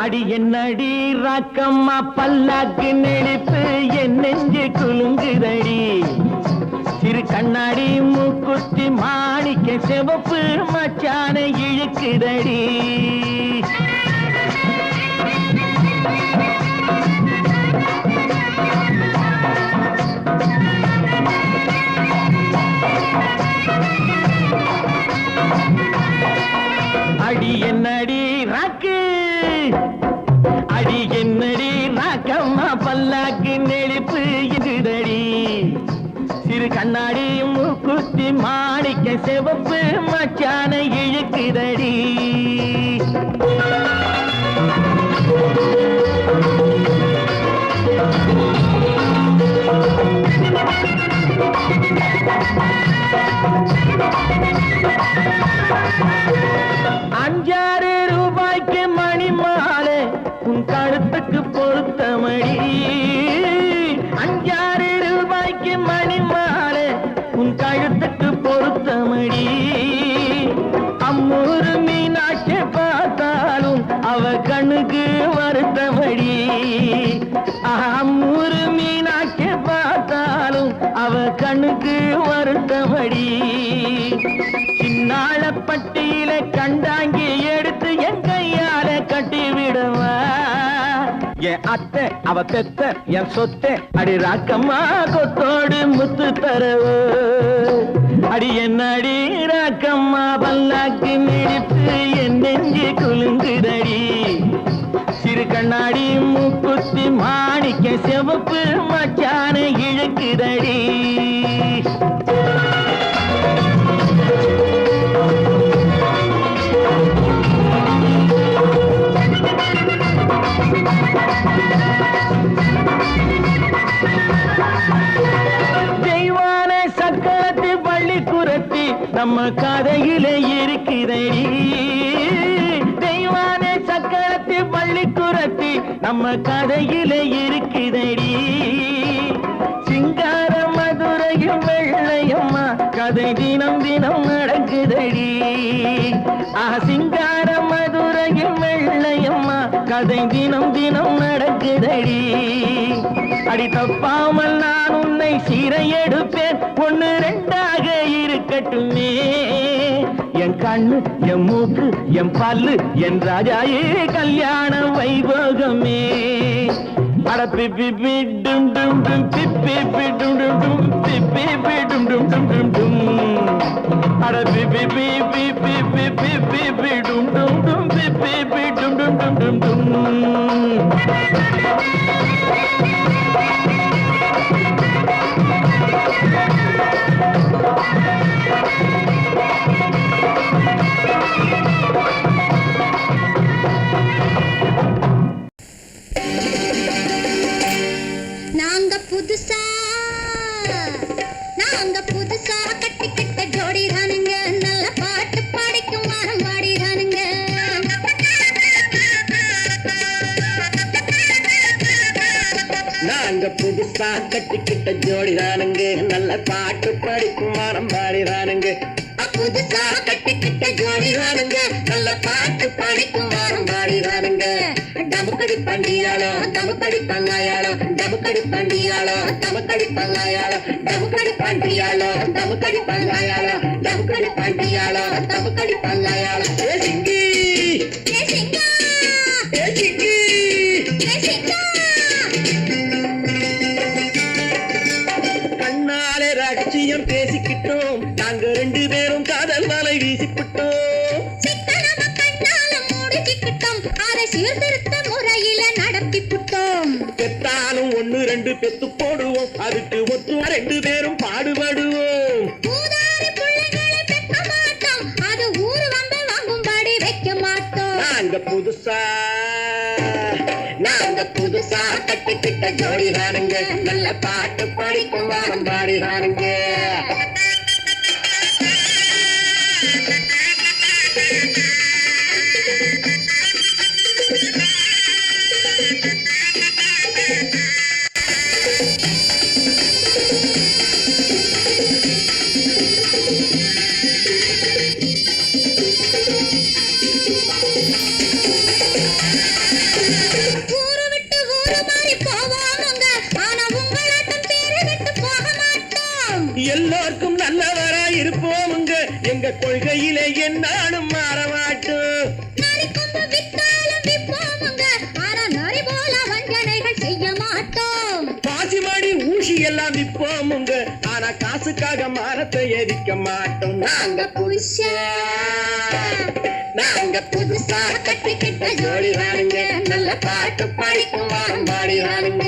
அடி என்னடி ராக்கம்மா பல்லாக்கு நெளிப்பு என் நெஞ்சு குலுங்குதடி சிறு கண்ணாடி மூக்குத்தி மாணிக்க சிவப்பு மச்சான இழுக்குதடி அடி என்னடி ராக்கு அடி என்னடி ராக்கம்மா பல்லாக்கு நெளிப்பு இதுதடி சிறு கண்ணாடி மூக்குத்தி மாணிக்க சிவப்பு மச்சான இழுக்குதடி ₹5 மணி மாலை உன் கழுத்துக்கு பொருத்தமடி ₹5 மணி மாலை உன் கழுத்துக்கு பொருத்தமடி அம்மூரு மீனாட்சி பார்த்தாலும் அவ கண்ணுக்கு வருத்தமடி அம்மூரு மீனாட்சி பார்த்தாலும் அவ கண்ணுக்கு வருத்தமடி சின்னாள பட்டியில கண்டாங்கி எடுத்து என் கையால கட்டி விடுவா என் அத்தை அவ பெத்த என் சொத்தை அடி ராக்கம்மா கொத்தோடு முத்து தரவோ அடி என்னடி ராக்கம்மா பல்லாக்கு நெளிப்பு என் நெஞ்சு குலுங்குதடி சிறு கண்ணாடி மூக்குத்தி மாணிக்க சிவப்பு மச்சான இழுக்குதடி தெய்வான சக்கரத்து பள்ளி குரத்தி நம்ம கதையில இருக்குதடி தெய்வான சக்கரத்து பள்ளி குரத்தி நம்ம கதையில இருக்குதடி சிங்கார மதுரையும் வெள்ளையம்மா கதை தினம் தினம் நடக்குதடி சிங்கார மதுரையும் வெள்ளையம்மா கதை தினம் தினம் நடக்குதடி அடி தப்பாமல் நான் உன்னை சீரை எடுப்பேன் 1 2 இருக்கட்டுமே என் கண்ணு என் மூக்கு என் பல்லு என் ராஜாயே கல்யாண வைபோகமே அட பிப்பி டும் டும் டும் பிப்பி டும் டும் டும் பிப்பி டும் டும் டும் டும் டும் அட பிப்பி பிப்பி பிப்பி பிப்பி டும் டும் டும் பிப்பி டும் டும் டும் டும் டும் நாங்க புதுசா கட்டிக்கிட்ட ஜோடி தானுங்க நல்ல பாட்டு பாடிக்கும் வாரம் பாடி தானுங்க நாங்க புதுசா கட்டிக்கிட்ட ஜோடி தானுங்க நல்ல பாட்டு படிக்கும் வாரம் பாடி தானுங்க புதுசா கட்டிக்கிட்ட ஜோடி தானுங்க நல்ல பாட்டு பாடிக்கும் வாரம் பாடி தானுங்க டமுக்கடி பண்டியாளோ டமுக்கடி பங்காயாளோ டமுக்கடி பண்டியாளோ டமுக்கடி பங்காயாளோ டமுக்கடி பண்டியாளோ டமுக்கடி பங்காயாளோ டமுக்கடி பண்டியாளோ டமுக்கடி பங்காயாளோ ஏ சிங்கி ஏ சிங்கா ஏ சிங்கி ஏ சிங்கா கண்ணாலே ரகசியம் பேசிக்கிட்டோம் நாங்க 2 பேரும் காதல் மலை வீசிக்கிட்டோம் சிக்கனம கண்ணால மூடிக்கிட்டோம் அதை சீர்திருத்த முறையில நடத்திக்கிட்டோம் பெத்தாலும் 1 2 பெத்து போடுவோம் அதுக்கு ஒத்து 2 பேரும் பாடுபடுவோம் ஊதாரி பிள்ளைகளை பெக்க மாட்டோம் அது ஊரு வந்து வாங்கும்படி வைக்க மாட்டோம் நாங்க புதுசா கட்டிக்கிட்ட ஜோடி தானுங்க நல்ல பாட்டு படிக்கும் வாரம் பாடி தானுங்க எல்லோருக்கும் நல்லவரா இருப்போமுங்க எங்க கொள்கையிலே என்னாலும் மாற மாட்டோம் பாசிமாடி ஊசி எல்லாம் விற்போமுங்க ஆனா காசுக்காக மரத்தை எரிக்க மாட்டோம் நாங்க புதுசா கட்டிக்கிட்ட ஜோடி ராணுங்க நல்ல பாட்டு படிக்கும் வாரம் பாடி ராணுங்க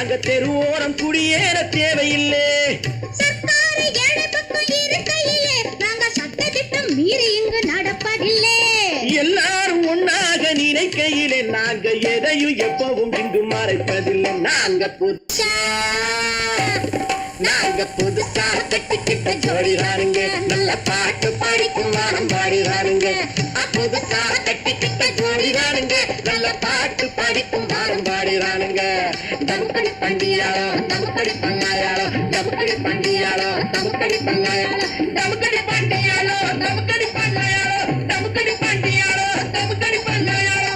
நாங்க தெருவோரம் குடியேற தேவையில்லை எல்லாரும் ஒன்னாக நினைக்கையிலே நாங்க எதையும் எப்பவும் இங்கு மறைப்பதில்லை நாங்க புதுசா கட்டிக்கிட்ட ஜோடிதானுங்க நல்ல பாட்டு படிக்கும் வாரம் பாடிதானுங்க புதுசா கட்டிக்கிட்ட ஜோடிதானுங்க நல்ல பாட்டு படிக்கும் வாரம் பாடிதானுங்க தமுக்கடி பண்டியாளோ தமுக்கடி பங்காயாளோ தமுக்கடி பண்டியாளோ தமுக்கடி பங்காயாளோ தமுக்கடி பண்டியாளோ தமுக்கடி பங்காயாளோ தமுக்கடி பண்டியாளோ தமுக்கடி பங்காயாளோ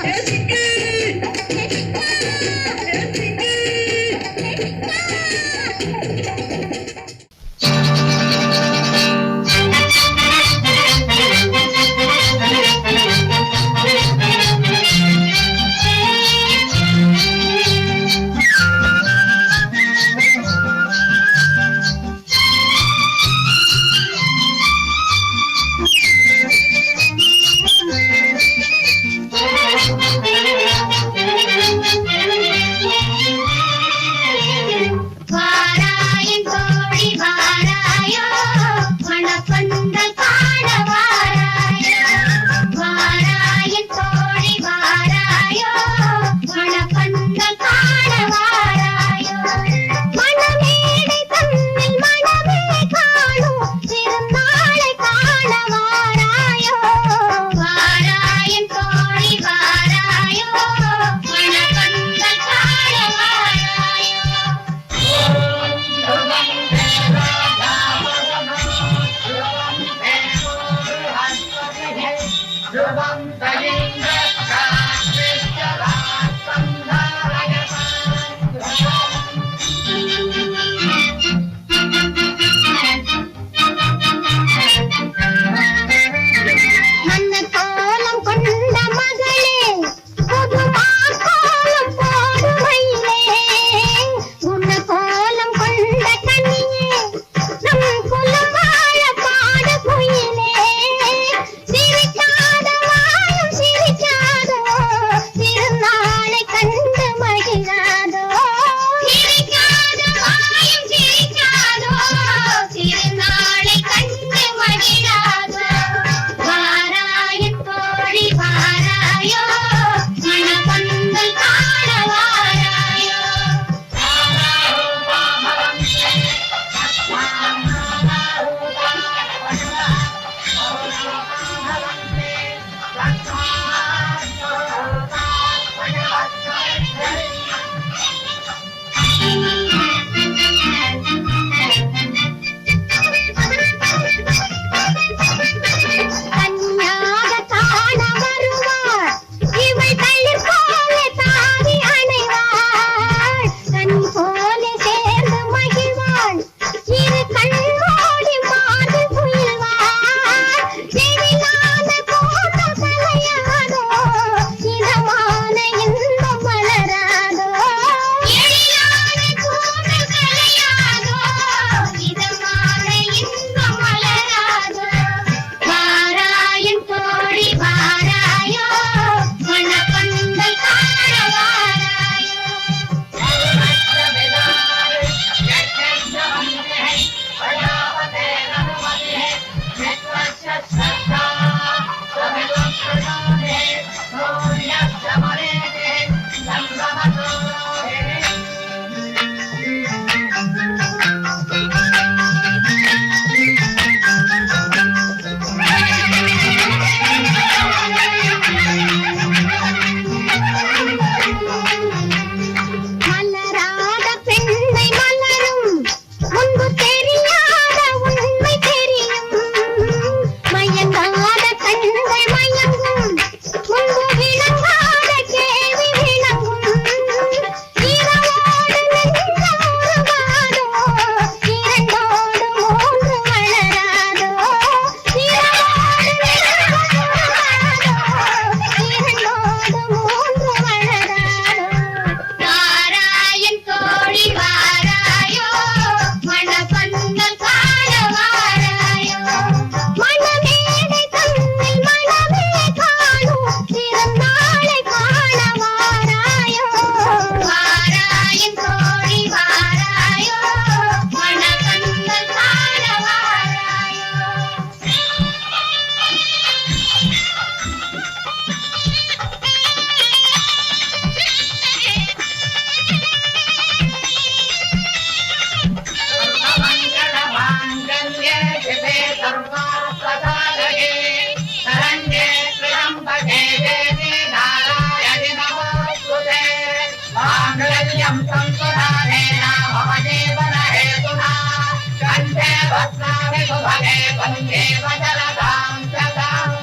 माङ्गल्यं संसुधानेन मम जीवनहेतुना कण्ठे भस्मामि सुभगे वन्दे वज्रदां सदाम्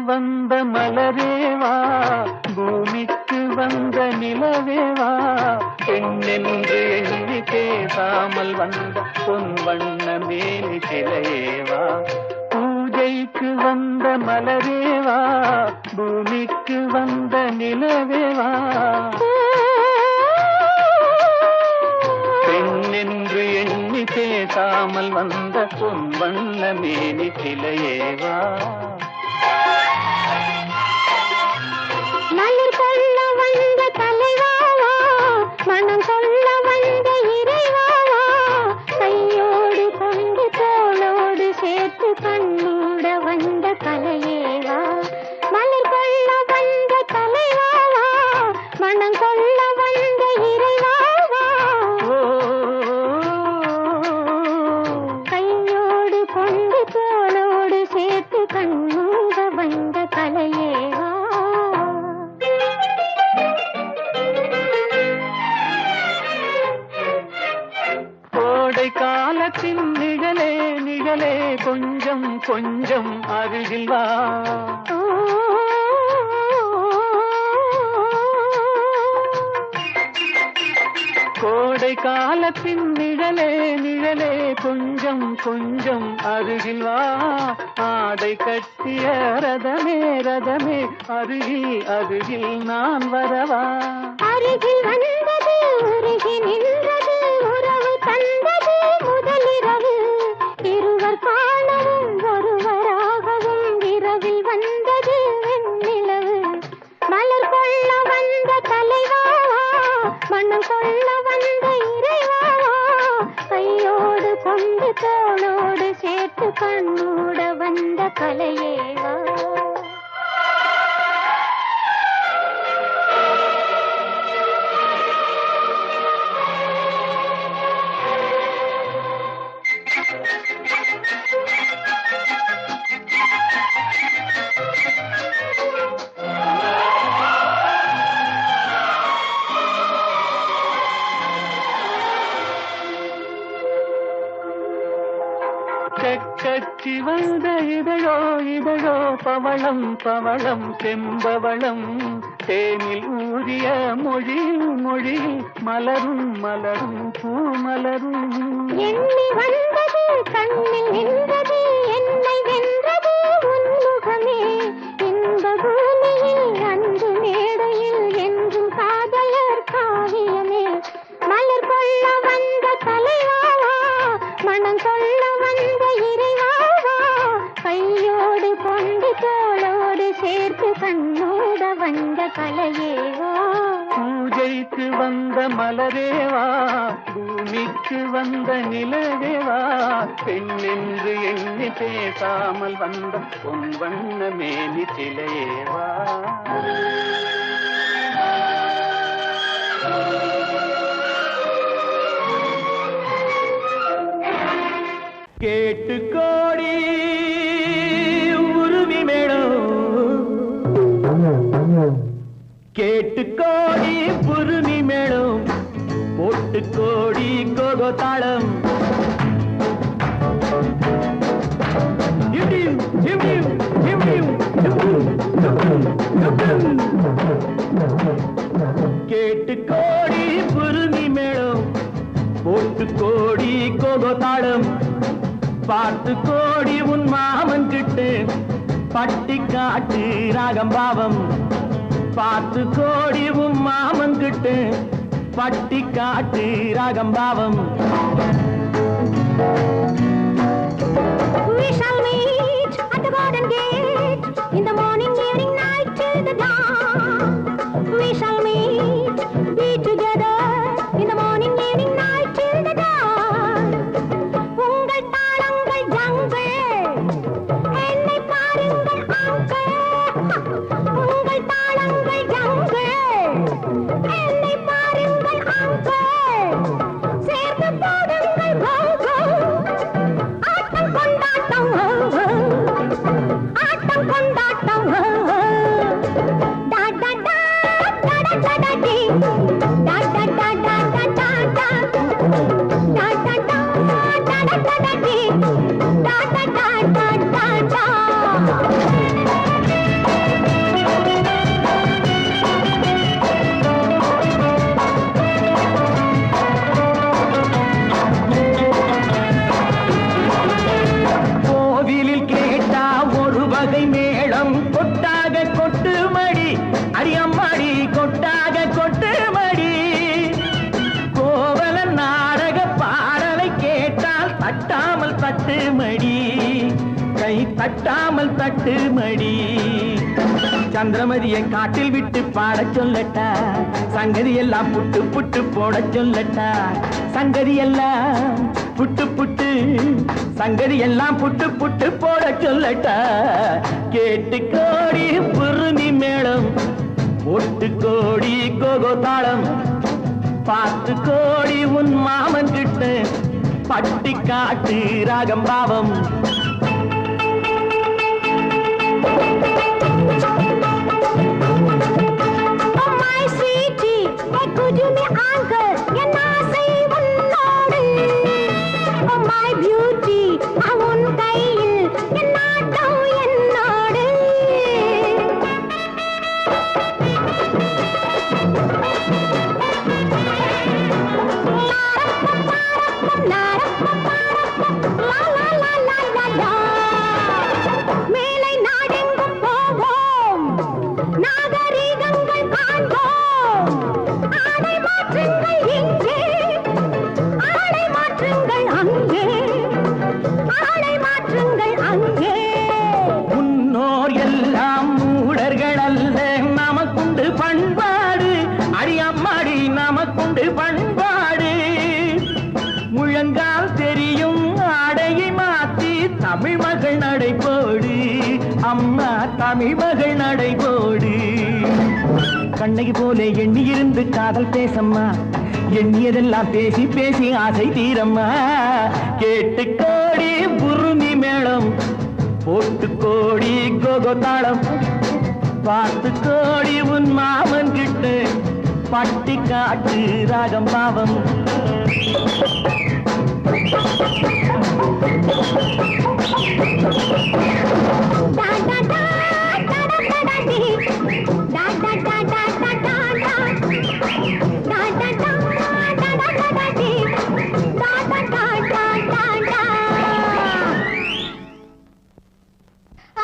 வந்த மலரேவா பூமிக்கு வந்த நிலவேவா பெண்ணென்று எண்ணி பேசாமல் வந்த பொன் வண்ண மேனி சிலையேவா பூஜைக்கு வந்த மலரேவா பூமிக்கு வந்த நிலவேவா பெண்ணென்று எண்ணி பேசாமல் வந்த பொன் வண்ண மேனி சிலையேவா மலர் கொள்ள வந்த தலைவாவா மனம் கொள்ள வந்த இறைவாவா கையோடு கொண்டு தோளோடு சேர்த்து கண்ணூட வந்த கலையேவா மலர் கொள்ள வந்த தலைவாவா மனம் கொள்ள வந்த இறைவாவா கையோடு கொண்டு தோளோடு சேர்த்து கண்ணூட வந்த கலையேவா காலத்தின் நிழலே நிழலே கொஞ்சம் கொஞ்சம் அருகில் வா கோடை காலத்தின் நிழலே நிழலே கொஞ்சம் கொஞ்சம் அருகில் வா ஆடை கட்டிய ரதமே ரதமே அருகில் அருகில் நான் வரவா அருகில் வந்தது உருகி நின்றது உறவு தந்தது முதலிரவு இருவர் காணவும் ஒருவராகவும் இரவில் வந்தது வெண்ணிலவு மலர் கொள்ள வந்த தலைவாவா மனம் கொள்ள வந்த இறைவாவா கையோடு கொண்டு தோளோடு சேர்த்து கண்ணூட வந்த கலையேவா கச்சி வந்த இதழோ இதழோ பவளம் பவளம் செம்பவளம் தேனில் ஊறிய மொழி மொழி மலரும் மலரும் பூமலரும் எண்ணி வந்தது கண்ணில் நின்றது என்னை வென்றது உன்முகமே இந்த பூமியில் அன்று மேடையில் என்றும் காதலர் காவியமே மலர் கொள்ள வந்த தலைவாவா மனம் கொள்ள வந்த இறைவாவா கையோடு கொண்டு தோளோடு சேர்த்து கண்ணோட வந்த கலையேவா பூஜைக்கு வந்த மலரேவா பூமிக்கு வந்த நிலவேவா பெண்ணென்று எண்ணி பேசாமல் வந்த பொன் வண்ண மேனி சிலையேவா கேட்டு கோடி உருவி மேடம் கேட்டு கோடி புருமி மேடம் போட்டு கோடி கோகோ தாளம் கேட்டு கோடி புருமி மேடம் போட்டு கோடி கோகோ தாளம் பார்த்து கோடி உன் மாமன் கிட்டு பட்டி காட்டு ராகம் பாவம் பார்த்து கோடி உன் மாமன் கிட்டு பட்டி காட்டு ராகம் பாவம் We shall meet at the garden gate in the morning, evening, night till the dawn. We shall meet, be together in the morning, evening, night till the dawn. உங்கள் தாளங்கள் ஜங்கள் என்னை பாருங்கள் வகை மேளம் கொட்டாக கொட்டு மடி அடியம்மாடி கொட்டாக கொட்டு மடி கோவல நாடக பாடலை கேட்டால் தட்டாமல் தட்டு மடி கை தட்டாமல் தட்டு மடி சந்திரமதியை காட்டில் விட்டு பாடச் சொல்லட்டா சங்கதி எல்லாம் புட்டு புட்டு போடச் சொல்லட்டா சங்கதி எல்லாம் புட்டு புட்டு சங்கதி எல்லாம் புட்டு புட்டு போடச் சொல்லட்டா கேட்டு கோடி புருமி மேளம் ஒட்டு கோடி கோகோ தாளம் பார்த்து கோடி உன் மாமன் கிட்ட பட்டி காட்டு ராகம் பாவம் பண்பாடு முழங்கால் தெரியும் ஆடையை மாத்தி தமிழ் மகள் நடைபோடு அம்மா தமிழ் மகள் நடைபோடு கண்ணகி போல எண்ணி இருந்து காதல் பேசம்மா எண்ணியதெல்லாம் பேசி பேசி ஆசை தீரம்மா கேட்டு கோடி புருமி மேளம் போட்டு கோடி கோகோ தாளம் பார்த்து கோடி உன் மாமன் கிட்ட பட்டி காட்டு ராகம் பாவம்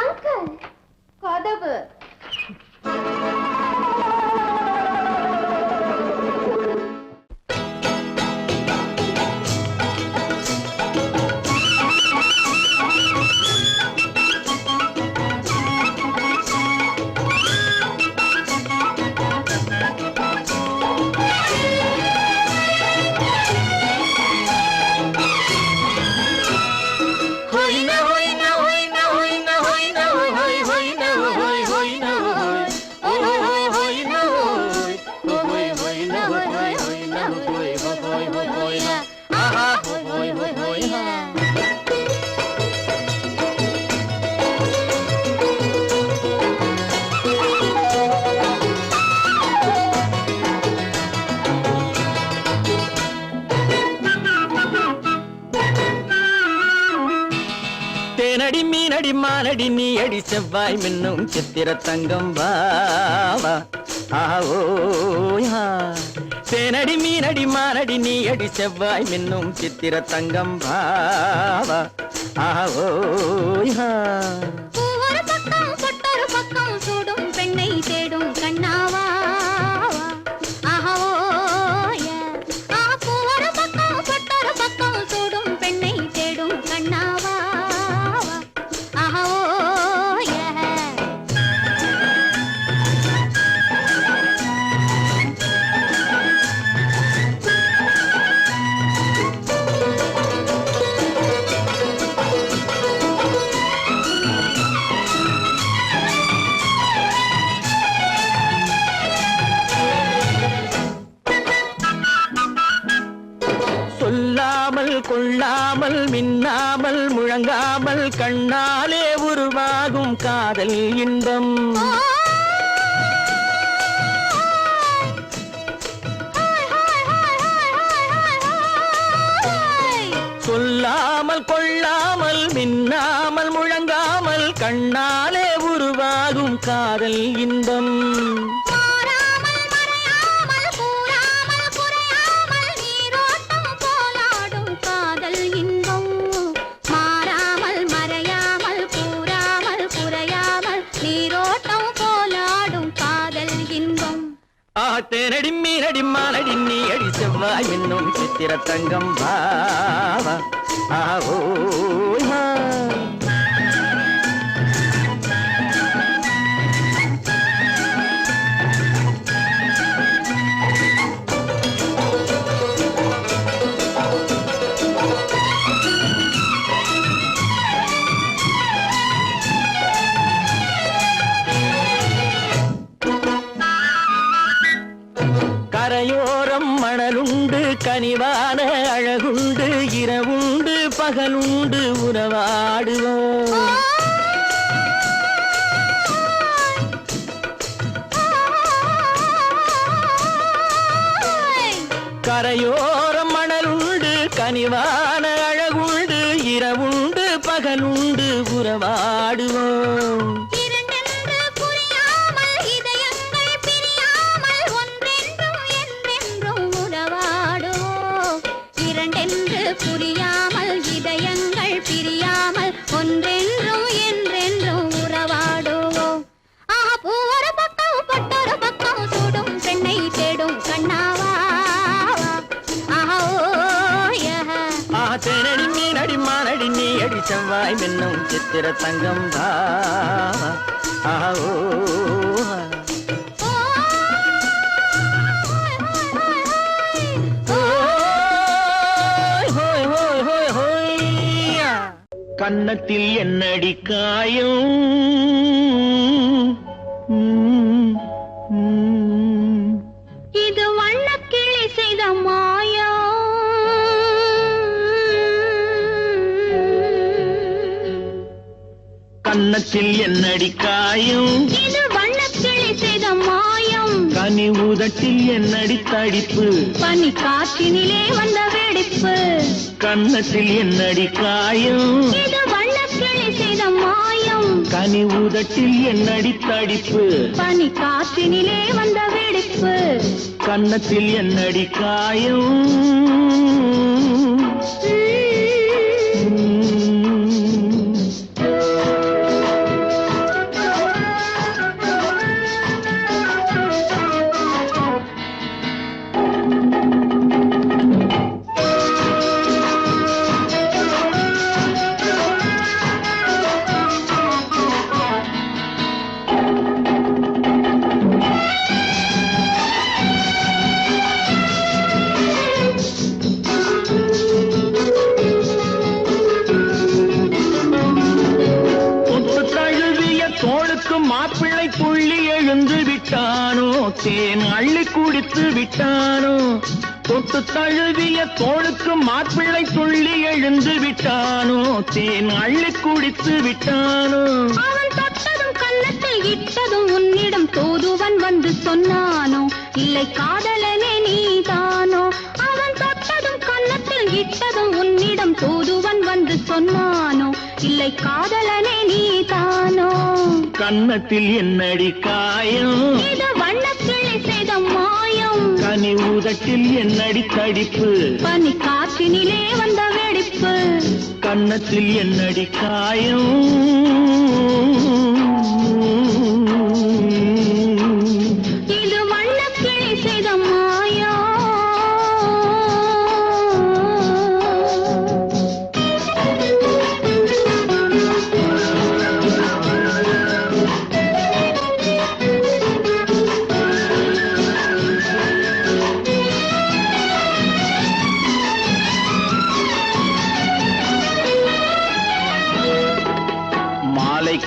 அங்கிள் கதவு தேனடி மீனடி மானடி நீ அடி செவ்வாய் மின்னும் சித்திர தங்கம் வாவா ஆவோயா தேனடி மீனடி மானடி நீ அடி செவ்வாய் மின்னும் சித்திர தங்கம் வாவா ஆவோயா ஒரு பக்கம் பொட்டொரு பக்கம் சூடும் பெண்ணை தேடும் கண்ணாவா ஒரு பக்கம் பொட்டொரு பக்கம் சூடும் பெண்ணை தேடும் கண்ணாவா சொல்லாமல் கொள்ளாமல் மின்னாமல் முழங்காமல் கண்ணாலே உருவாகும் காதல் இன்பம் சொல்லாமல் கொள்ளாமல் மின்னாமல் முழங்காமல் கண்ணாலே உருவாகும் காதல் இன்பம் மாறாமல் மறையாமல் கூறாமல் குறையாமல் தேனடி மீனடி மானடி நீ அடி செவ்வாய் என்னும் சித்திர தங்கம் பாவா ஆவோ கரையோரம் மணலுண்டு கனிவான அழகுண்டு இரவுண்டு பகலுண்டு உறவாடுவோம் கரையோரம் மணலுண்டு கனிவான அழகுண்டு இரவுண்டு பகலுண்டு உறவாடுவோம் புரியாமல் இதயங்கள் பிரியாமல் ஒன்றென்றும் என்றென்றும் உறவாடுவோம் பூவொரு பக்கம் பொட்டொரு பக்கம் சூடும் பெண்ணை தேடும் கண்ணாவா தேனடி மீனடி மானடி நீ அடி செவ்வாய் மின்னும் சித்திர தங்கம் ஆவோ கன்னத்தில் என்னடி காயம் இது வண்ணக்கிளி செய்த மாயம் கன்னத்தில் என்னடி காயம் இது வண்ணக்கிளி செய்த மாயம் கனி உதட்டில் என்னடி தடிப்பு பனி காற்றினிலே வந்த வெடிப்பு கன்னத்தில் என்னடி காயம் இது வண்ணக்கிளி செய்த மாயம் கனி உதட்டில் என்னடி தடிப்பு பனி காற்றினிலே வந்த வெடிப்பு கன்னத்தில் என்னடி காயம் மாப்பிள்ளை புள்ளி எழுந்து விட்டானோ தேன் அள்ளி குடித்து விட்டானோ தொட்டு தழுவிய தோளுக்கு மாப்பிள்ளை துள்ளி எழுந்து விட்டானோ தேன் அள்ளி குடித்து விட்டானோ அவன் தொட்டதும் கன்னத்தில் இட்டதும் உன்னிடம் தூதுவன் வந்து சொன்னானோ இல்லை காதலனே நீதானோ அவன் தொட்டதும் கன்னத்தில் இட்டதும் உன்னிடம் தூதுவன் வந்து சொன்னானோ இல்லை காதலனே நீதானோ கன்னத்தில் என்னடி காயம் இது வண்ணக்கிளி செய்த மாயம் கனி உதட்டில் என்னடி தடிப்பு பனி காற்றினிலே வந்த வெடிப்பு கன்னத்தில் என்னடி காயம் இது வண்ணக்கிளி செய்த மாயம்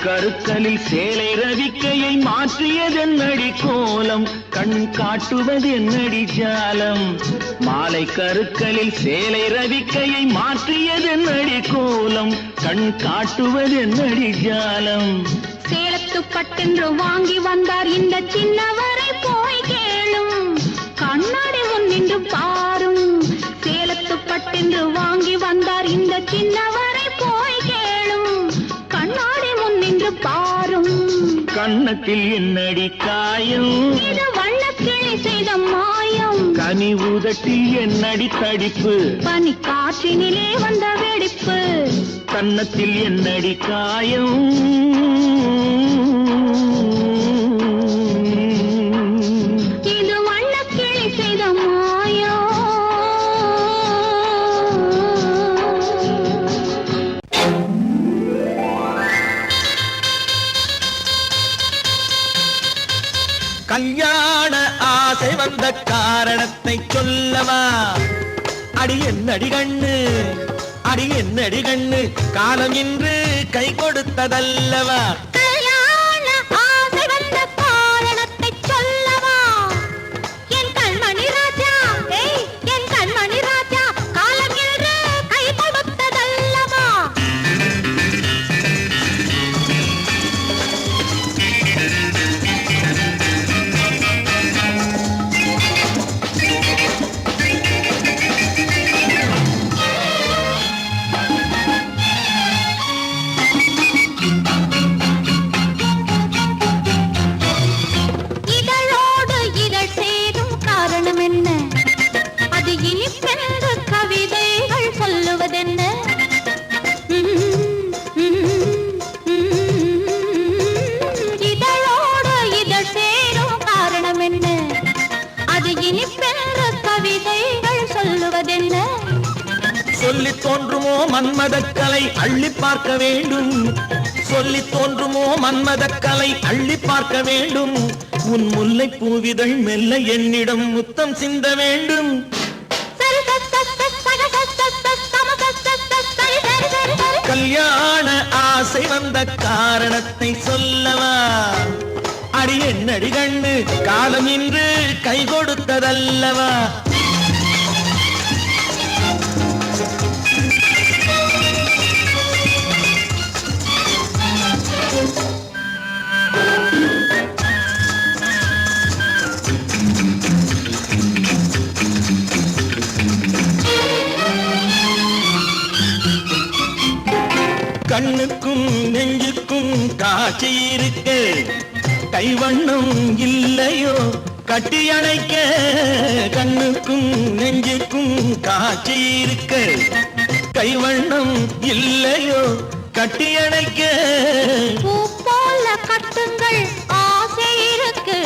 கருக்கலில் சேலை ரவிக்கையை மாற்றியதென்னடி கோலம் கண் காட்டுவதென்னடி ஜாலம் மாலை கருக்கலில் சேலை ரவிக்கையை மாற்றியதென்னடி கோலம் கண் காட்டுவதென்னடி ஜாலம் சேலத்து பட்டென்று வாங்கி வந்தார் இந்த சின்னவரை போய் கேளும் கண்ணாடி முன் நின்று பாரும் சேலத்து பட்டென்று வாங்கி வந்தார் இந்த சின்னவரை போய் கேளும் கண்ணாடி முன் நின்று பாரும் கன்னத்தில் என்னடி காயம் இது வண்ணக்கிளி செய்த மாயம் கனி உதட்டில் என்னடி தடிப்பு பனி காற்றினிலே வந்த வெடிப்பு கன்னத்தில் என்னடி காயம் இது கல்யாண ஆசை வந்த காரணத்தை சொல்லவா? அடி என்னடி கண்ணு, அடி என்னடி கண்ணு, காலம் இன்று கை கொடுத்ததல்லவா? கல்யாண ஆசை வந்த காரணத்தை சொல்லவா? என் கண்மணி ராஜா, என் கண்மணி ராஜா, காலம் இன்று கை கொடுத்ததல்லவா? சொல்லி தோன்றுமோ மன்மதக்கலை அள்ளி பார்க்க வேண்டும், சொல்லி தோன்றுமோ மன்மதக்கலை அள்ளி பார்க்க வேண்டும். உன் முல்லை பூவிதழ் மெல்ல என்னிடம் முத்தம் சிந்த வேண்டும். கல்யாண ஆசை வந்த காரணத்தை சொல்லவா? அடி என்னடி கண்ணு, காலம் இன்று கை கொடுத்ததல்லவா? கண்ணுக்கும் நெஞ்சுக்கும் காட்சி இருக்க, கைவண்ணம் இல்லையோ கட்டி அணைக்க? கண்ணுக்கும் நெஞ்சுக்கும் காட்சி இருக்க, கைவண்ணம் இல்லையோ கட்டி அணைக்க? பூ போல கட்டுங்கள் ஆசை இருக்கு,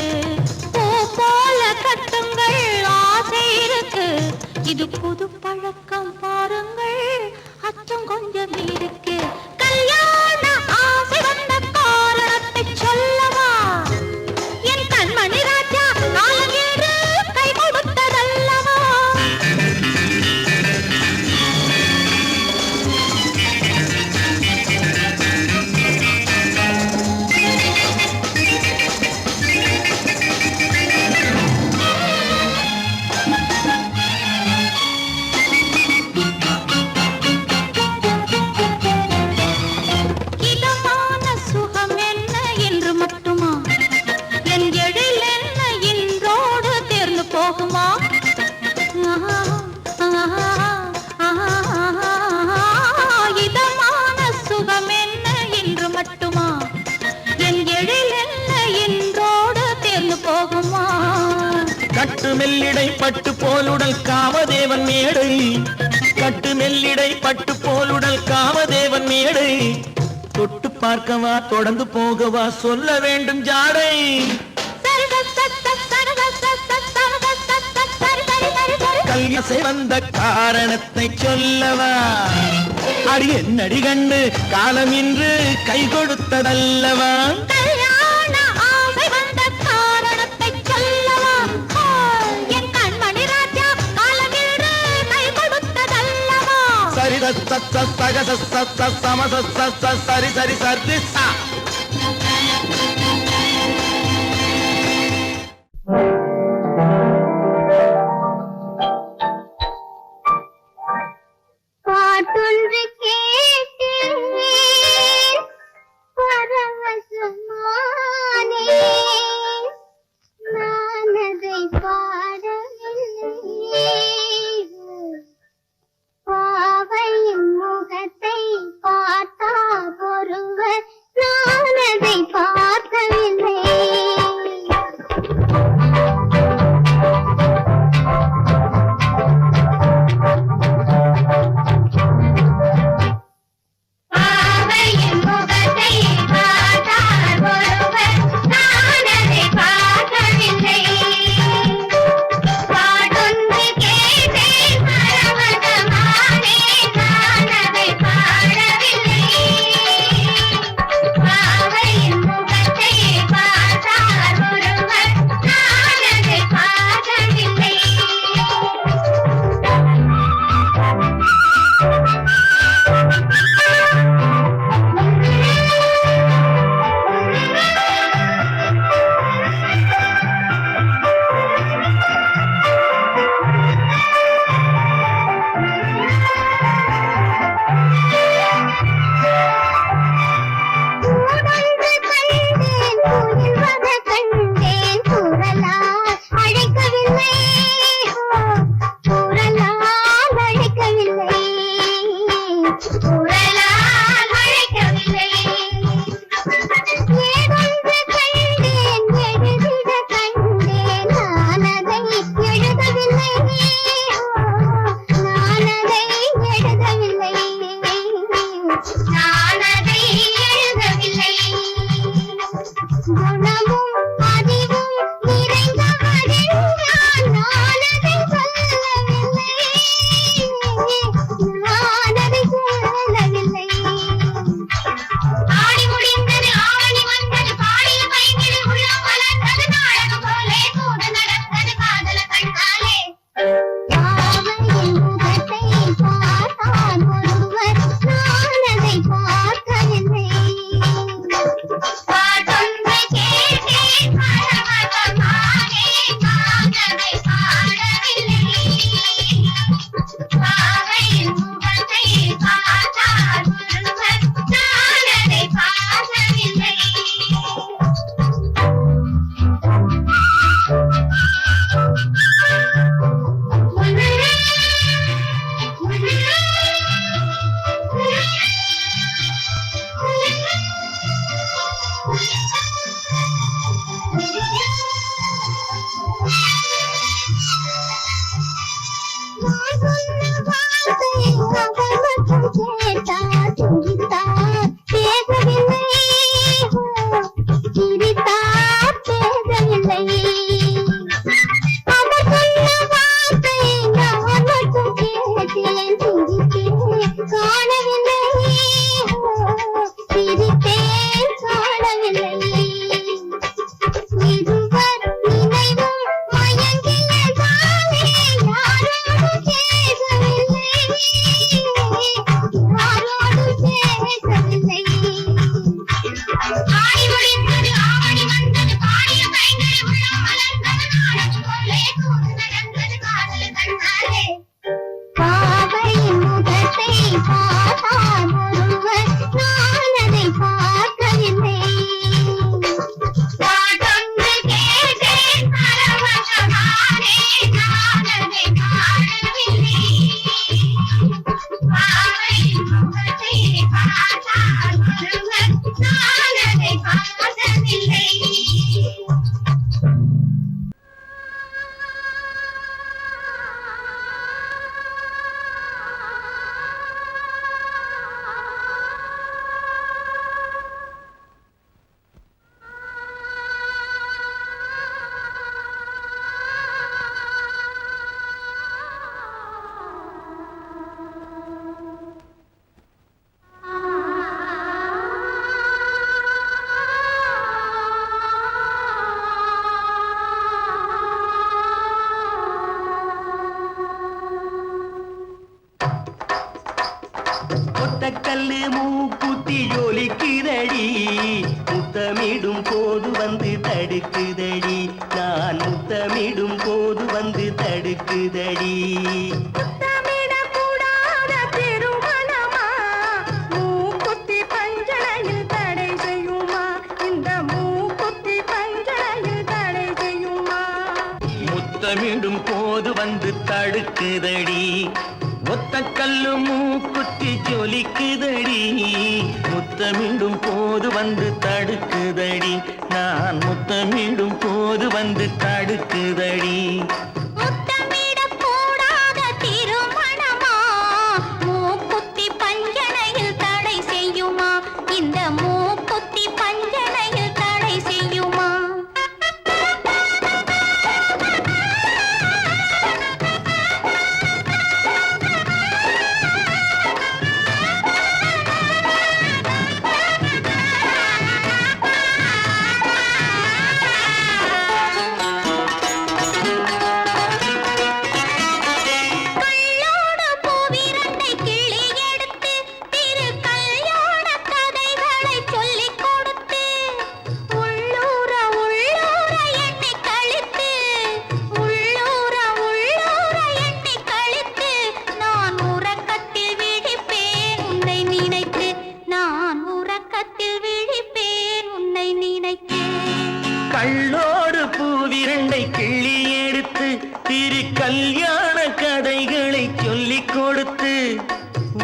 பூ போல கட்டுங்கள் ஆசை இருக்கு. இது புது பழக்கம் பாருங்கள், அச்சம் கொஞ்சம் இருக்கு. கல்யாண ஆசை வந்த காரணத்தை சொல்லவா? என் கண்மணி ராஜா, காலம் என்று கை கொடுத்ததல்லவா? கட்டு மெல்லிடை பட்டு போலுடல் காமதேவன் மேடை, கட்டு மெல்லிடை பட்டு போலுடல் காமதேவன் மேடை. தொட்டு பார்க்கவா தொடர்ந்து போகவா சொல்ல வேண்டும் ஜாடை. கல்யாசை வந்த காரணத்தை சொல்லவா? அடி என்னடி கண்டு, காலம் இன்று கை கொடுத்ததல்லவா? சரி சரி சரி சா. பாட்டொன்று கேட்டேன் பரவசமானே, நான் அதை பாடவில்லை. பாவையின் முகத்தை பார்த்தால் ஒருவர் சிரித்தார் பேசவில்லை. அவர் சொன்ன வார்த்தை நான் மட்டும் கேட்டேன், சிரித்தேன் காணவில்லை, சிரித்தேன் காணவில்லை. இருவர் நினைவும் மயங்கியதாலே யாரோடு பேசவில்லை, யாரோடு பேசவில்லை. ஆடி முடிந்தது ஆவணி வந்தது பாடிய கைகள் உள்ளம் மலர்ந்தது நாடகம் போலே தூது நடந்தது காதல் கண்ணாலே. பாவையின் முகத்தை பார்த்தார் ஒருவர், நான் அதை பார்க்கவில்லை. பாடொன்று கேட்டேன் பரவசமானே, நான் அதை காணவில்லை. பாவையின் முகத்தை பார்த்தார் ஒருவர், நான் அதை பார்த்ததில்லை. ஒத்தக்கல்லு மூக்குத்தி ஜொலிக்குதடி, முத்தமிடும் போது வந்து தடுக்குதடி, நான் முத்தமிடும் போது வந்து தடுக்குதடி. முத்தமிடக்கூடாத திருமணமா, மூக்குத்தி பஞ்சனையில் தடை செய்யுமா, இந்த மூக்குத்தி பஞ்சனையில் தடை செய்யுமா. முத்தமிடும் போது வந்து தடுக்குதடி, ஒத்தக்கல்லு மூக்குத்தி ஜொலிக்குதடி, முத்தமிடும் போது வந்து தடுக்குதடி, நான் முத்தமிடும் போது வந்து தடுக்குதடி. முத்தமிடக்கூடாத திருமணமா, மூக்குத்தி பஞ்சனையில் தடை செய்யுமா, இந்த மூக்குத்தி பஞ்சனையில் தடை செய்யுமா. கள்ளோடு பூவிரண்டை கிள்ளி எடுத்து, திரு கல்யாண கதைகளை சொல்லிக் கொடுத்து, உள்ளூர உள்ளூர எண்ணி கழித்து, உள்ளூர உள்ளூர எண்ணி கழித்து, நான் உறக்கத்தில் விழிப்பேன் உன்னை நினைத்து, நான் உறக்கத்தில் விழிப்பேன் உன்னை நினைத்து. கள்ளோடு பூவிரண்டை கிள்ளி எடுத்து, திரு கல்யாண கதைகளை சொல்லிக் கொடுத்து,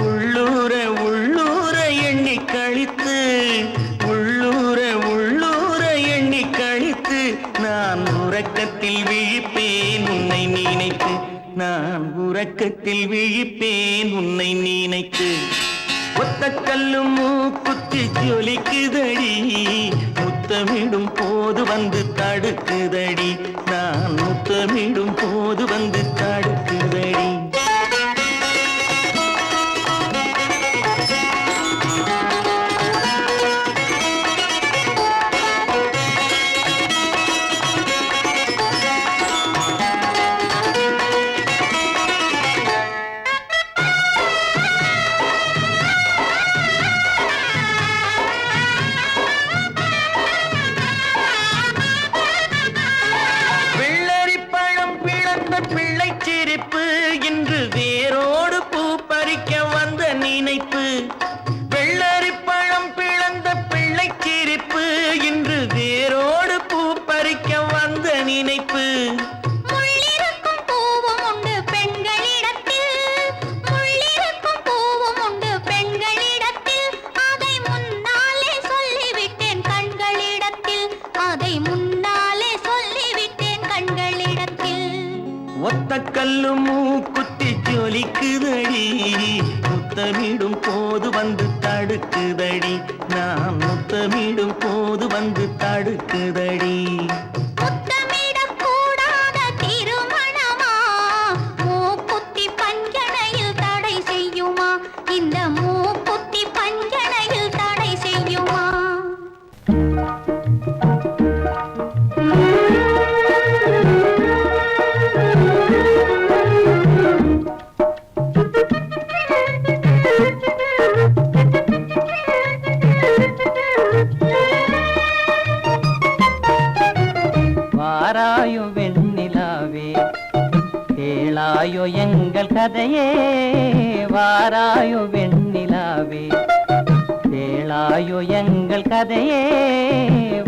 உள்ளூர உள்ளூர எண்ணி கழித்து, உள்ளூர உள்ளூர எண்ணி கழித்து, நான் உறக்கத்தில் விழிப்பேன் உன்னை நினைத்து, நான் உறக்கத்தில் விழிப்பேன் உன்னை நினைத்து. ஒத்தக்கல்லு மூக்குத்தி ஜொலிக்குதடி, முத்தமிடும் போது வந்து தடுக்குதடி, நான் முத்தமிடும் போது வந்து தடுக்குதடி. வெள்ளரிப்பழம் பிளந்த பிள்ளை சிரிப்பு, இன்று வேரோடு பூ பறிக்க வந்த நினைப்பு. வெள்ளரிப்பழம் பிளந்த பிள்ளை சிரிப்பு, இன்று வேரோடு பூ பறிக்க வந்த நினைப்பு. முள்ளிருக்கும் பூவும் உண்டு பெண்களிடத்தில், முள்ளிருக்கும் பூவும் உண்டு பெண்களிடத்தில், அதை முன்னாலே சொல்லிவிட்டேன் கண்களிடத்தில், அதை முன்னாலே சொல்லிவிட்டேன் கண்களிடத்தில். ஒத்தக்கல்லு மூக்குத்தி ஜொலிக்குதடி, முத்தமிடும் போது வந்து தடுக்குதடி நான் முத்தமிடும் போது வந்து தடுக்குதடி முத்தமிடக்கூடாத திருமணமா மூக்குத்தி பஞ்சனையில் தடை செய்யுமா இந்த மூக்குத்தி பஞ்சனையில் தடை செய்யுமா வாராயோ வெண்ணிலாவே கேளாயோ எங்கள் கதையே வாராயோ வெண்ணிலாவே கேளாயோ எங்கள் கதையே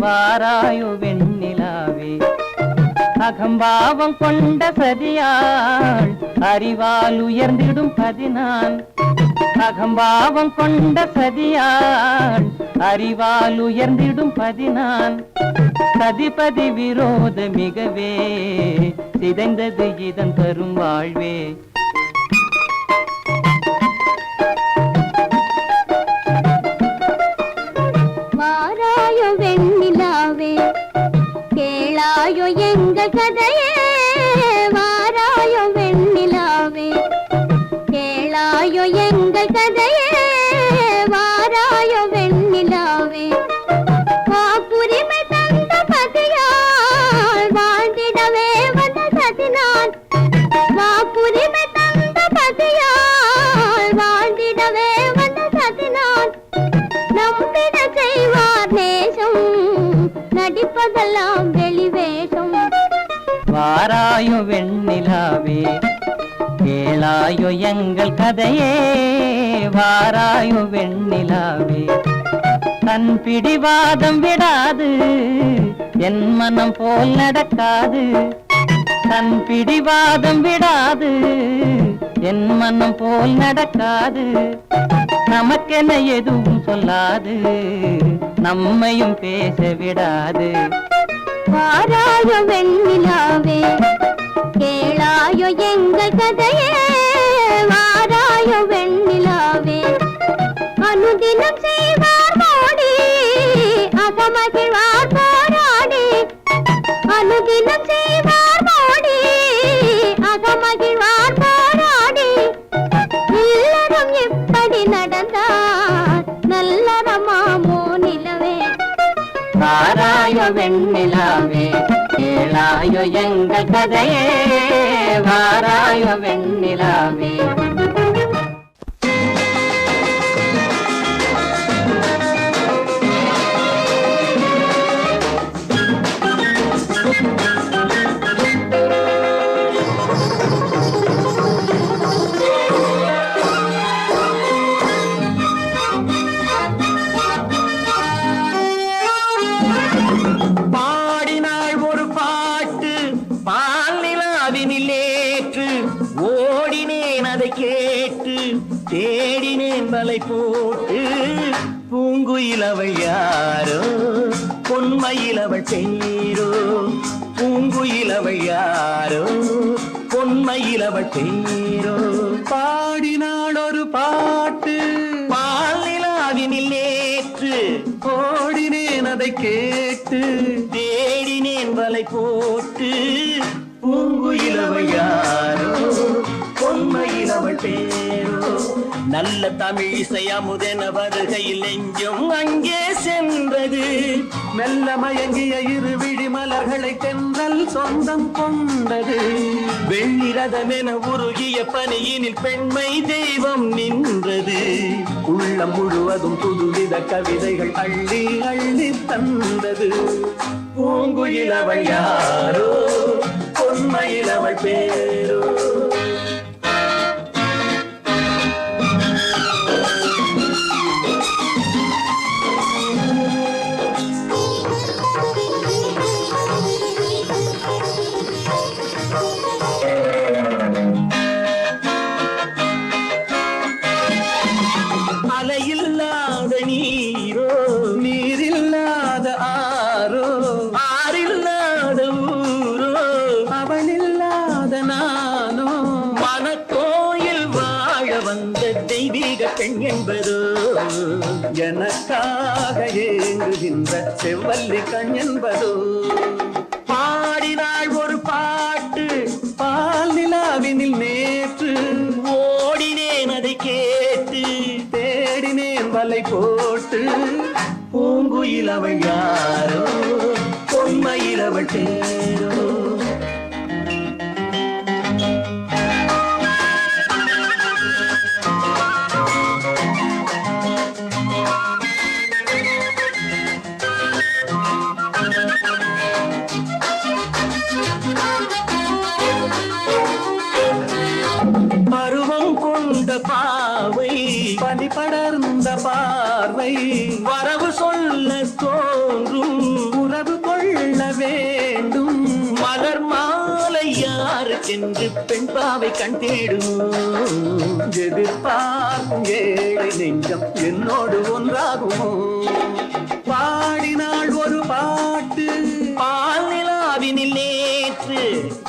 வாராயோ வெண்ணிலாவே அகம்பாவம் கொண்ட சதியாள் அறிவால் உயர்ந்திடும் பதினான் அகம்பாவம் கொண்ட சதியாள் அறிவால் உயர்ந்திடும் பதினான் சதிபதி விரோத மிகவே சிதைந்தது இதன் தரும் வாழ்வே வாராயோ வெண்ணிலாவே கேளாயோ எங்கள் கதையே வாராயோ வெண்ணிலாவே கேளாயோ எங்கள் கதையே வாராயோ வெண்ணிலாவே வாக்குரிமை தந்த பதியால் வாழ்ந்திடவே வந்த சதினான் வாக்குரிமை தந்த பதியால் வாழ்ந்திடவே வந்த சதினான் நம்பிட செய்வார் நேசம் நடிப்பதெல்லாம் வெளிவேஷம் வாராயோ வெண்ணிலாவே கேளாயோ எங்கள் கதையே வாராயோ வெண்ணிலாவே தன் பிடிவாதம் விடாது என் மனம் போல் நடக்காது தன் பிடிவாதம் விடாது என் மனம் போல் நடக்காது நமக்கென எதுவும் சொல்லாது நம்மையும் பேச விடாது வாராயோ வெண்ணிலாவே கேளாயோ எங்கள் கதையே வாராயோ வெண்ணிலாவே அனுதினம் செய்வார் மோடி அகமகிழ்வார் போராடி அனுதினம் செய்வார் மோடி அகமகிழ்வார் போராடி இல்லறம் இப்படி நடந்தார் நல்லறமாமோ நிலவே வாராயோ வெண்ணிலாவே கேளாயோ எங்கள் கதையே வாராயோ வெண்ணிலாவே கேட்டு தேடினேன் வலை போட்டு பூங்குயிலவள் யாரோ பொன்மயிலவள் பேரோ பூங்குயிலவள் யாரோ பொன்மயிலவள் பேரோ பாடினாள் ஒரு பாட்டு பாலிலாவினில் நேற்று ஓடினேன் அதை கேட்டு தேடினேன் வலை போட்டு பூங்குயிலவள் யாரோ பொன்மயிலவள் பேரோ நல்ல தமிழ் இசை அமுதென வருகையில் நெஞ்சும் அங்கே சென்றது மெல்ல மயங்கிய இரு விழி மலர்களை தென்றல் சொந்தம் கொண்டது வெள்ளிரதமென உருகிய பனியினில் பெண்மை தெய்வம் நின்றது உள்ளம் முழுவதும் புதுவித கவிதைகள் அள்ளி அள்ளி தந்தது பூங்குயிலவள் யாரோ பொன்மயிலவள் பேரோ அலையில்லாத நீரோ நீரில்லாத ஆரோ ஆறில்லாத ஊரோ அவளில்லாத நான் என்பதோ எனக்காக ஏங்குகின்ற செவ்வல்லி கண் என்பதோ பாடினாள் ஒரு பாட்டு பால் நிலாவினில் நேற்று ஓடினேன் அதை கேட்டு தேடினேன் வலை போட்டு பூங்குயில் அவள் யாரோ பொன்மையில் அவள் தேரோ பருவம் கொண்ட பாவை பனி படர்ந்த பார்வை வரவு சொல்ல தோன்றும் உறவு கொள்ள வேண்டும் மலர் மாலை யாருக்கென்று பெண் பாவை கண் தேடும் எதிர்பார்க்கும் ஏழை நெஞ்சம் என்னோடு ஒன்றாகுமோ பாடினாள் ஒரு பாட்டு பால் நிலாவினில் நேற்று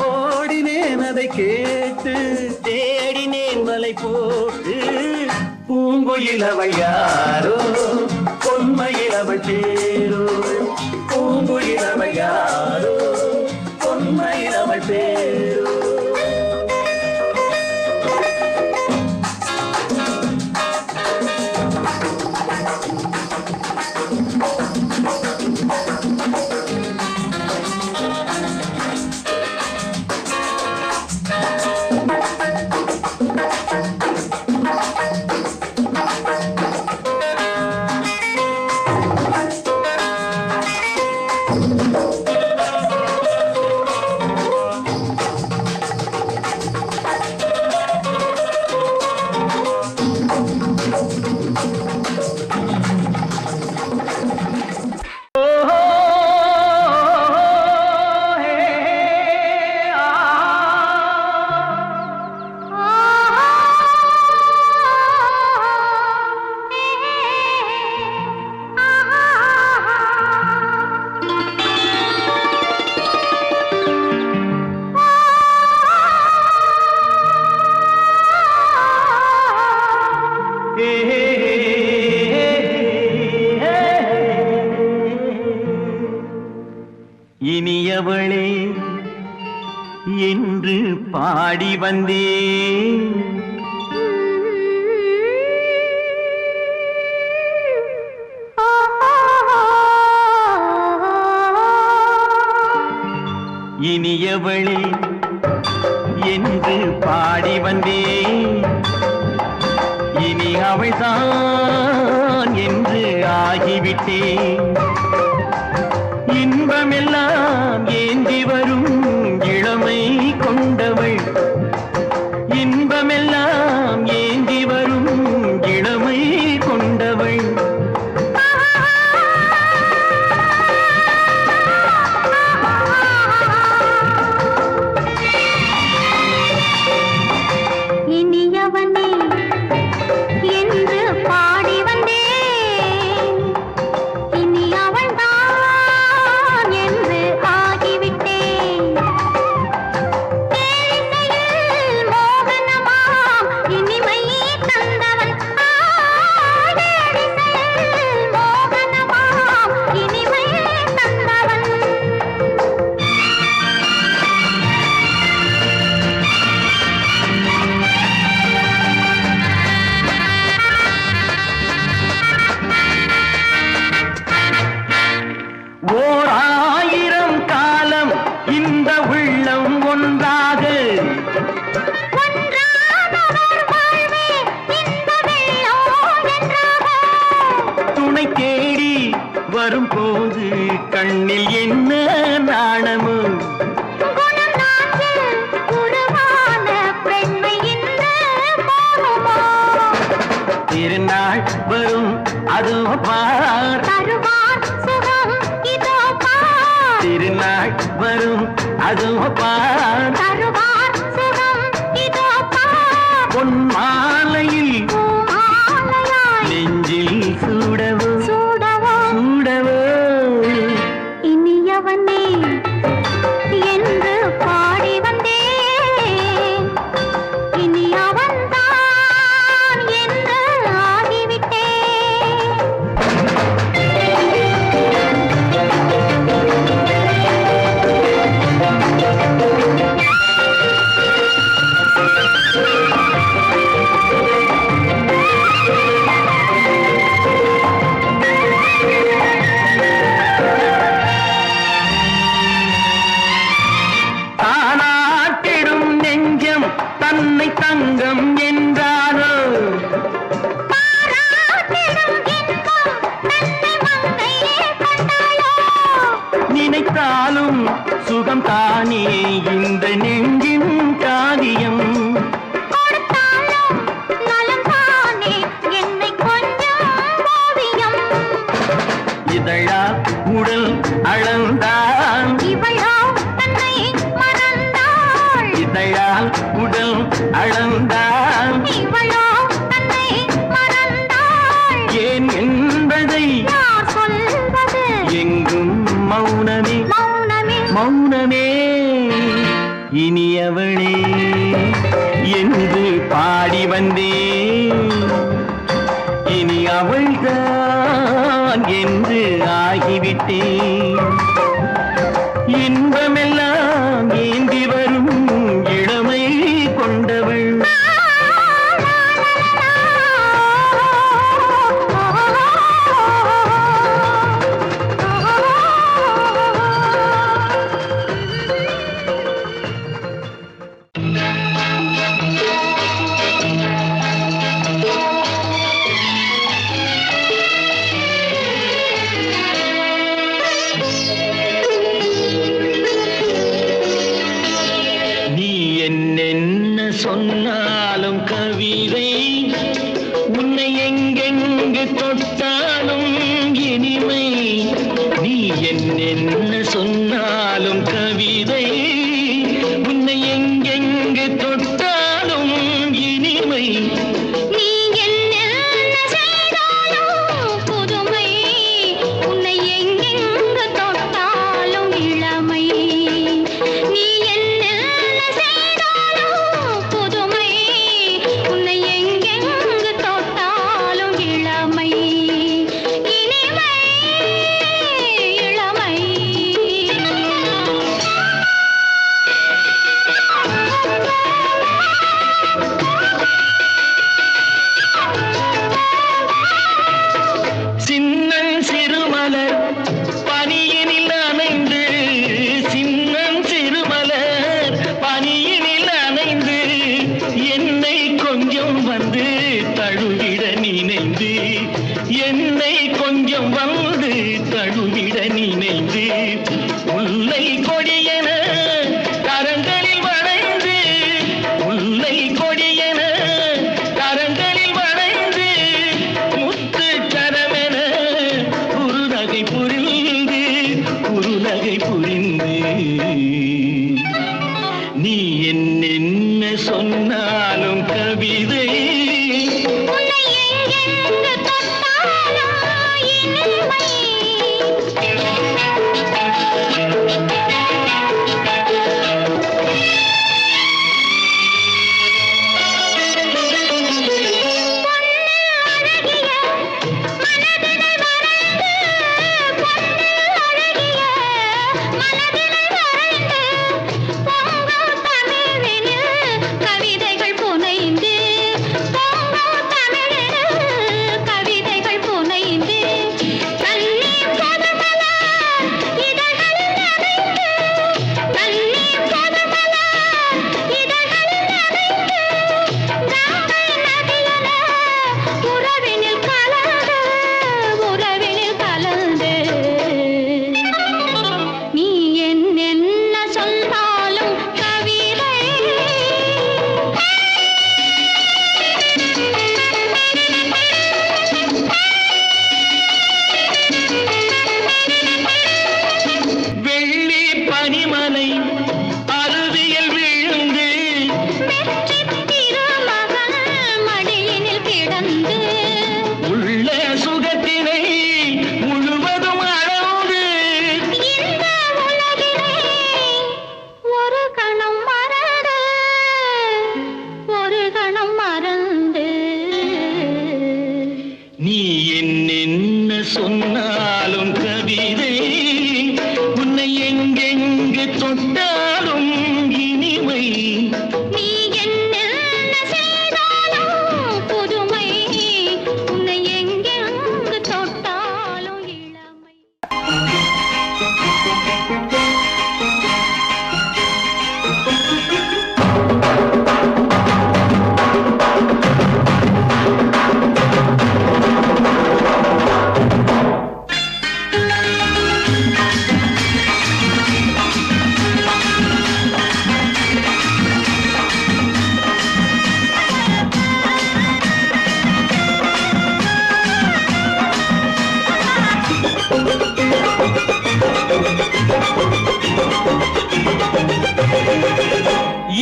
ஓடினேன் அதை கேட்டு தேடினேன் வலை போட்டு பூங்குயில் அவள் யாரோ பொன்மையில் அவள் பேரோ பூங்குயில் அவள் யாரோ பொன்மையில் அவள் பேரோ இனியவளே என்று பாடி வந்தேன் இனியவளே என்று பாடி வந்தேன் இனி அவள்தான் என்று ஆகிவிட்டேன் இன்பமெல்லாம் ஏந்தி வரும் இளமை கொண்டவள் இன்பமெல்லாம் ஏந்தி வரும் இளமை கொண்டவள் இனியவனே என்று பாடி வந்தேன் இனி அவள்தான் என்று ஆகிவிட்டேன் தேனிசையில் மோகனமாம் இனிமை தந்தவன் தேனிசையில் மோகனமாம் இனிமை தந்தவன் ஓர் ஆயிரம் காலம் இந்த உள்ளம் ஒன்றாக ஒன்றானவர் வாழ்வே இந்த வெள்ளம் என்றாக துணை தேடி வரும்போது கண்ணில் என்ன நாணமோ குணம் நாட்டில் உருவான பெண்மை இந்த மோகமோ திருநாள் வரும் அதோ பார் தருவார் சுகம் இதோ பார் திருநாள் வரும் அதோ பார் தருவார் சுகம் இதோ பார் பொன் மாலையில் பூமாலையாய் நெஞ்சில் சூடவோ சூடவோ சூடவோ இனியவனே என்று பாடி வந்தேன் இனி அவன்தான் என்று ஆகிவிட்டேன் மௌனமே இனியவளே என்று பாடி வந்தேன். இனி அவள்தான் என்று ஆகிவிட்டேன். இன்பமெல்லாம் ஏந்தி வரும் இளமை கொண்டவள். சொன்னாலும் கவிதை உன்னை எங்கெங்கு தொட்டாலும் இனிமை. நீ என்ன சொன்னாலும் கவிதை உன்னை எங்கெங்கு தொட்டாலும் இனிமை. நீ என்ன செய்தாலும் புதுமை உன்னை எங்கெங்கு தொட்டாலும் இளமை. நீ என்ன செய்தாலும் புதுமை உன்னை எங்கெங்கு தொட்டாலும் இளமை. இனிமை இளமை. சின்னன் சிறுமலர் பனியினில் அணைந்து, சின்னன் சிறுமலர் பனியினில் அணைந்து என்னை கொஞ்சம் வந்து தழுவிட நினைந்து, என்னை கொஞ்சம் வந்து தழுவிட நினைந்து முல்லை கொடியென கரங்களில் வளைந்து, முல்லை கொடியென கரங்களில் வளைந்து முத்து சரமென குறுநகை புரிந்து, குறுநகை புரிந்து. நீ என்ன சொன்னாலும் கவிதை உன்னை எங்கெங்கு தொட்டாலும் இனிமை. கவிதைகள் புனைந்து பொங்கும் தமிழில் கவிதைகள் புனைந்து தண்ணீர் பொதுமல இதழ்களில் நனைந்து, தண்ணீர் பொதுமல இதழ்களில் நனைந்து கங்கை நதியென உறவினில் கலந்து, உறவினில் கலந்து. நீ என்ன சொன்னாலும் கவிதை. வெள்ளி பனிமலை அருவியில் விழுந்து, வெற்றித் திருமகன் மடியினில் கிடந்து உள்ள சுகத்தினை முழுவதும் அளந்து, இந்த உலகினை ஒரு கணம் மறந்து, ஒரு கணம் மறந்து. நீ என்ன சொன்னாலும் கவிதை உன்னை எங்கெங்கு தொட்டாலும் இனிமை. நீ என்ன செய்தாலும் புதுமை உன்னை எங்கெங்கு தொட்டாலும் இளமை.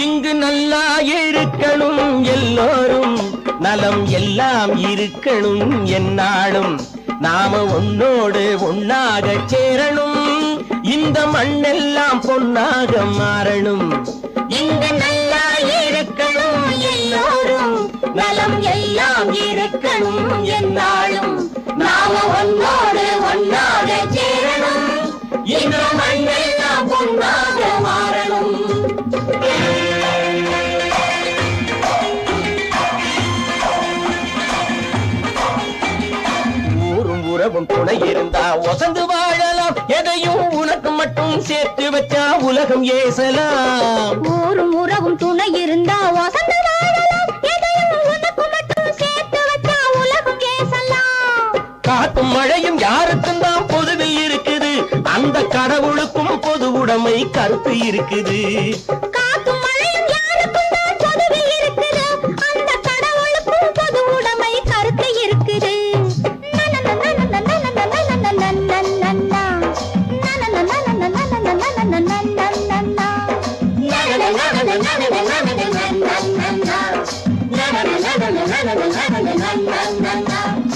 இங்கு நல்லா இருக்கணும் எல்லோரும், நலம் எல்லாம் இருக்கணும் என்னாலும். நாம உன்னோடு ஒன்னாக சேரணும். இந்த மண்ணெல்லாம் பொன்னாக மாறணும். இங்கு நல்லா இருக்கணும் எல்லோரும், நலம் எல்லாம் இருக்கணும் என்னாலும். நாம ஒன்னோடு ஒன்னாக சேரணும், இந்த மண்ணெல்லாம் பொன்னாக மாறணும். ஊரும் உறவும் துணை இருந்தா ஒசந்து வாழலாம், எதையும் உனக்கு மட்டும் சேர்த்து வச்சா உலகம் ஏசலாம். ஊரும் உறவும் துணை இருந்தா வசந்து வாழலாம், எதையும் உனக்கு மட்டும் சேர்த்து வச்சா உலகம் ஏசலாம். காத்தும் மழையும் யாருக்கும் தான் பொதுவில் இருக்குது, அந்த கடவுளுக்கும் பொது உடைமை கருத்து இருக்குது. காத்தும் மழையும் யாருக்கும் தான் பொதுவில் இருக்குது, அந்த கடவுளுக்கும் பொது உடைமை கருத்து இருக்குது.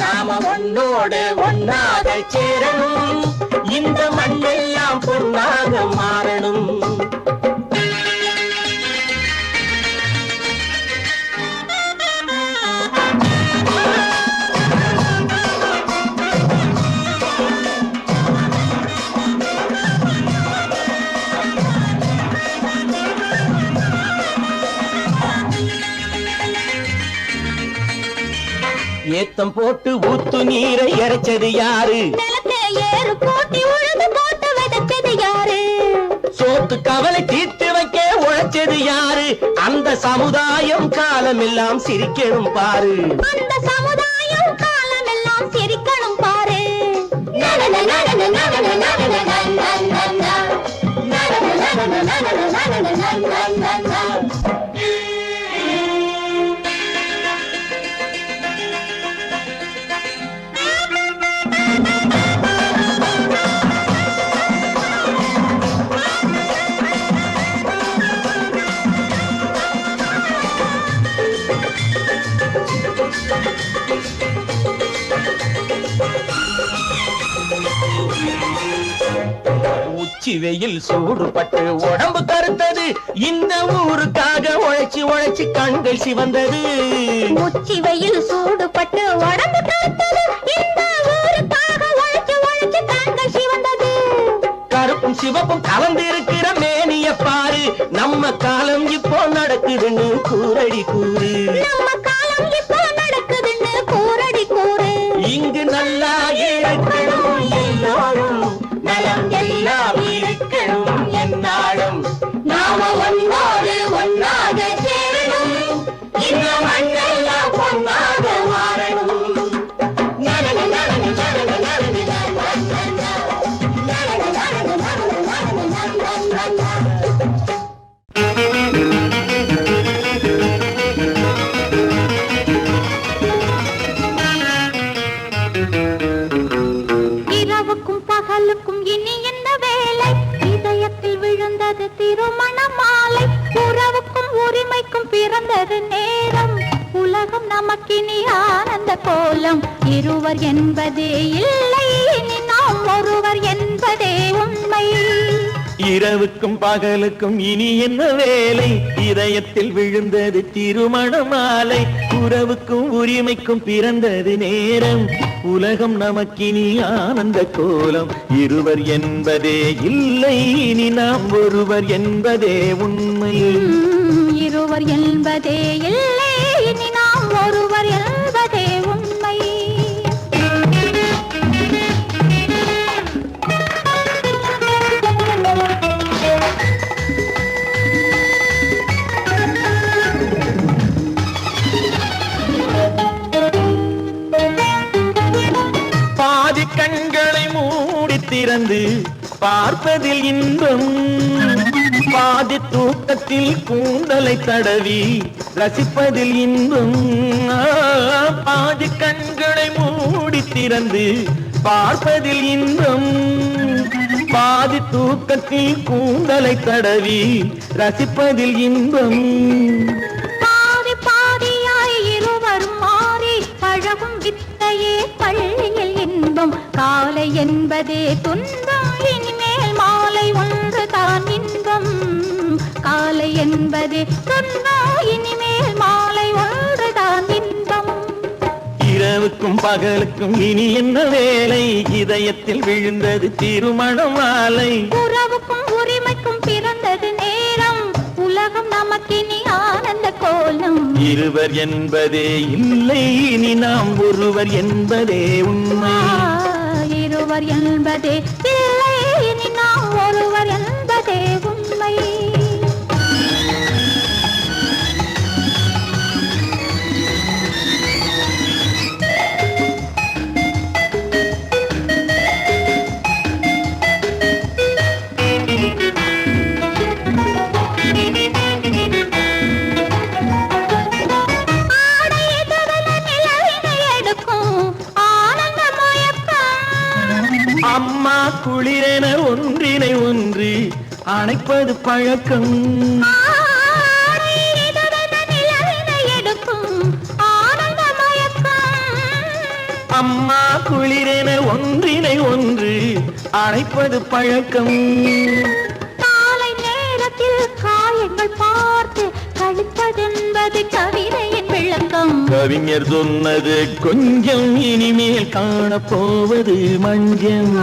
நாம ஒன்னோடு ஒன்னாக சேரணும், இந்த மண்ணெல்லாம் பொன்னாக மாறணும். ஏத்தம் போட்டு ஊத்து நீரை இறைச்சது யாரு? நிலத்தை ஏறு போட்டி உழுது போட்டு விதைச்சது யாரு? சோத்து கவலை தீர்த்து வைக்க உழைச்சது யாரு? அந்த சமுதாயம் காலமெல்லாம் சிரிக்கணும் பாரு. அந்த சமுதாயம் காலமெல்லாம் சிரிக்கணும் பாரு. உச்சி வெயில் சூடுபட்டு உடம்பு கருத்தது, இந்த ஊருக்காக உழைச்சி உழைச்சி கண்கள் சிவந்தது. உச்சி வெயில் சூடுபட்டு உடம்பு கருத்தது, இந்த ஊருக்காக உழைச்சி உழைச்சி கண்கள் சிவந்தது. கருப்பும் சிவப்பும் கலந்து இருக்கிற மேனிய பாரு, நம்ம காலம் இப்போ நடக்குதுன்னு கூரடி கூறு. நம்ம காலம் இப்போ நடக்குதுன்னு கூரடி கூறு. இங்கு நல்லா இருக்கணும் எல்லோரும், நலம் எல்லாம் இருக்கணும் என்னாலும். நாம ஒன்னோடு ஒன்னாக சேரணும், இந்த மண்ணெல்லாம் பொன்னாக மாறணும். இரவுக்கும் பகலுக்கும் இனி என்ன வேலை? இதயத்தில் விழுந்தது திருமண மாலை. உறவுக்கும் உரிமைக்கும் பிறந்தது நேரம், உலகம் நமக்கினி ஆனந்த கோலம். இருவர் என்பதே இல்லை, இனி நாம் ஒருவர் என்பதே உண்மை. இரவுக்கும் பகலுக்கும் இனி என்ன வேலை? இதயத்தில் விழுந்தது திருமண மாலை. உறவுக்கும் உரிமைக்கும் பிறந்தது நேரம், உலகம் நமக்கினி ஆனந்த கோலம். இருவர் என்பதே இல்லை, இனி நாம் ஒருவர் என்பதே உண்மை. இருவர் என்பதே இல்லை, இனி நாம் ஒருவர் என்பதே உண்மை. பாதி கண்களை மூடி திறந்து பார்ப்பதில் இன்பம், பாதி தூக்கத்தில் கூந்தலை தடவி ரசிப்பதில் இன்பம். பாதி கண்களை மூடி திறந்து பார்ப்பதில் இன்பம், பாதி தூக்கத்தில் கூந்தலை தடவி ரசிப்பதில் இன்பம். பாதி பாதியாய் இருவரும் மாறி பழகும் வித்தையே பள்ளியில் இன்பம். காலை என்பதே துன்பம், இனிமேல் மாலை என்பதே சொன்னோம் இனிமேல் மாலை ஒன்றுதான் இன்பம். இரவுக்கும் பகலுக்கும் இனி என்ன வேலை, இதயத்தில் விழுந்தது திருமண மாலை. உறவுக்கும் உரிமைக்கும் பிறந்தது நேரம், உலகம் நமக்கினி ஆனந்த கோலம். இருவர் என்பதே இல்லை இனி நாம் ஒருவர் என்பதே உண்மை. இருவர் என்பதே இல்லை இனி நாம் ஒருவர் என்பதே உண்மை. அம்மா குளிரென ஒன்றினை ஒன்று அணைப்பது பழக்கம். அம்மா குளிரென ஒன்றினை ஒன்று அணைப்பது பழக்கம். காலை நேரத்தில் காயங்கள் பார்த்து கழிப்பதென்பது கவிதையின் விளக்கம். கவிஞர் சொன்னது கொஞ்சம் இனிமேல் காணப்போவது மஞ்சம்.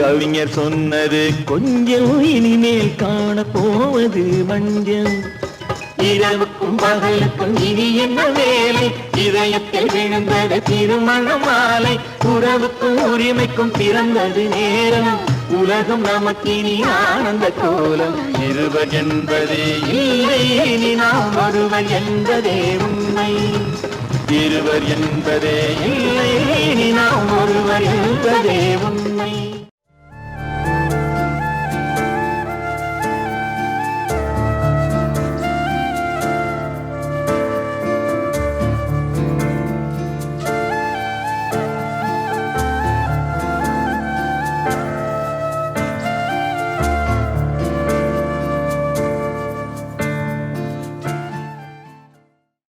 கவிஞர் சொன்னது கொஞ்சம் இனிமேல் காணப்போவது மஞ்சம். இரவுக்கும் பகலுக்கும் இனி என்ன வேலை, இதயத்தில் விழுந்தது திருமண மாலை. உறவுக்கும் உரிமைக்கும் பிறந்தது நேரம், உலகம் நமக்கினி ஆனந்த கோலம். இருவர் என்பதே இல்லை இனி நாம் ஒருவர் என்பதே உண்மை. இருவர் என்பதே இல்லை இனி நாம் ஒருவர் என்பதே உண்மை.